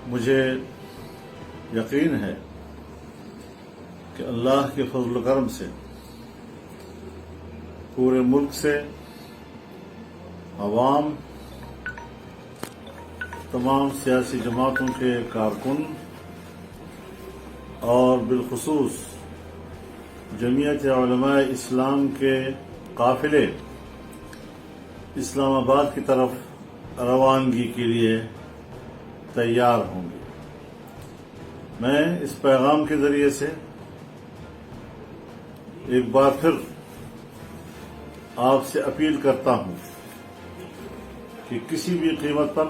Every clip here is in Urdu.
مجھے یقین ہے کہ اللہ کے فضل و کرم سے پورے ملک سے عوام، تمام سیاسی جماعتوں کے کارکن اور بالخصوص جمعیت علماء اسلام کے قافلے اسلام آباد کی طرف روانگی کے لیے تیار ہوں گے۔ میں اس پیغام کے ذریعے سے ایک بار پھر آپ سے اپیل کرتا ہوں کہ کسی بھی قیمت پر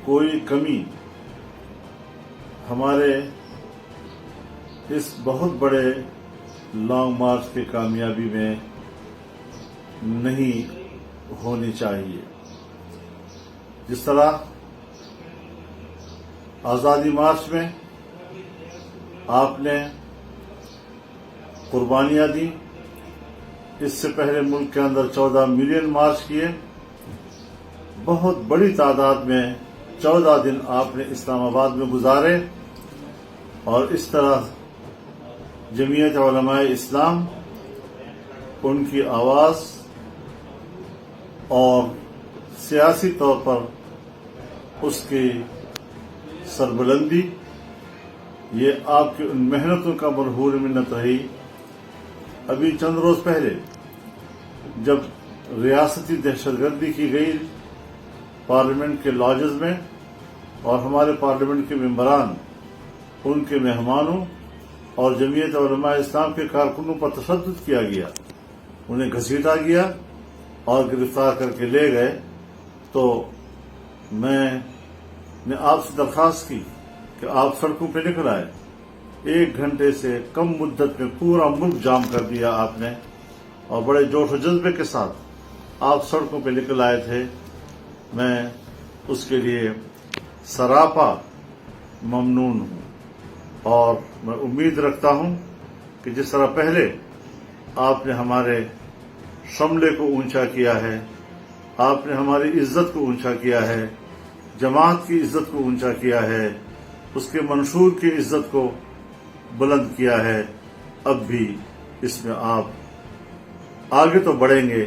کوئی کمی ہمارے اس بہت بڑے لانگ مارچ کی کامیابی میں نہیں ہونی چاہیے۔ جس طرح آزادی مارچ میں آپ نے قربانیاں دیں، اس سے پہلے ملک کے اندر 14 ملین مارچ کیے، بہت بڑی تعداد میں 14 دن آپ نے اسلام آباد میں گزارے، اور اس طرح جمعیت علماء اسلام ان کی آواز اور سیاسی طور پر اس کی سربلندی، یہ آپ کی ان محنتوں کا مرہون منت رہی۔ ابھی چند روز پہلے جب ریاستی دہشت گردی کی گئی پارلیمنٹ کے لاجز میں، اور ہمارے پارلیمنٹ کے ممبران، ان کے مہمانوں اور جمعیت علماء اسلام کے کارکنوں پر تشدد کیا گیا، انہیں گھسیٹا گیا اور گرفتار کر کے لے گئے، تو میں نے آپ سے درخواست کی کہ آپ سڑکوں پہ نکل آئے۔ 1 گھنٹے سے کم مدت میں پورا ملک جام کر دیا آپ نے، اور بڑے جوش و جذبے کے ساتھ آپ سڑکوں پہ نکل آئے تھے۔ میں اس کے لیے سراپا ممنون ہوں، اور میں امید رکھتا ہوں کہ جس طرح پہلے آپ نے ہمارے شملے کو اونچا کیا ہے، آپ نے ہماری عزت کو اونچا کیا ہے، جماعت کی عزت کو اونچا کیا ہے، اس کے منشور کی عزت کو بلند کیا ہے، اب بھی اس میں آپ آگے تو بڑھیں گے،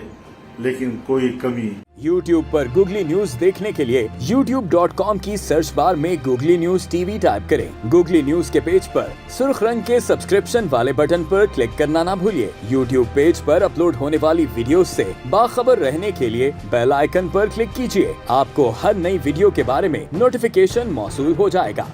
لیکن کوئی کمی۔ YouTube پر گوگلی نیوز دیکھنے کے لیے youtube.com کی سرچ بار میں googly news T V type کریں۔ گوگلی نیوز کے پیج پر سرخ رنگ کے سبسکرپشن والے بٹن پر کلک کرنا نہ بھولیے۔ YouTube پیج پر اپلوڈ ہونے والی ویڈیوز سے باخبر رہنے کے لیے بیل آئیکن پر کلک کیجیے۔ آپ کو ہر نئی ویڈیو کے بارے میں نوٹیفیکیشن موصول ہو جائے گا۔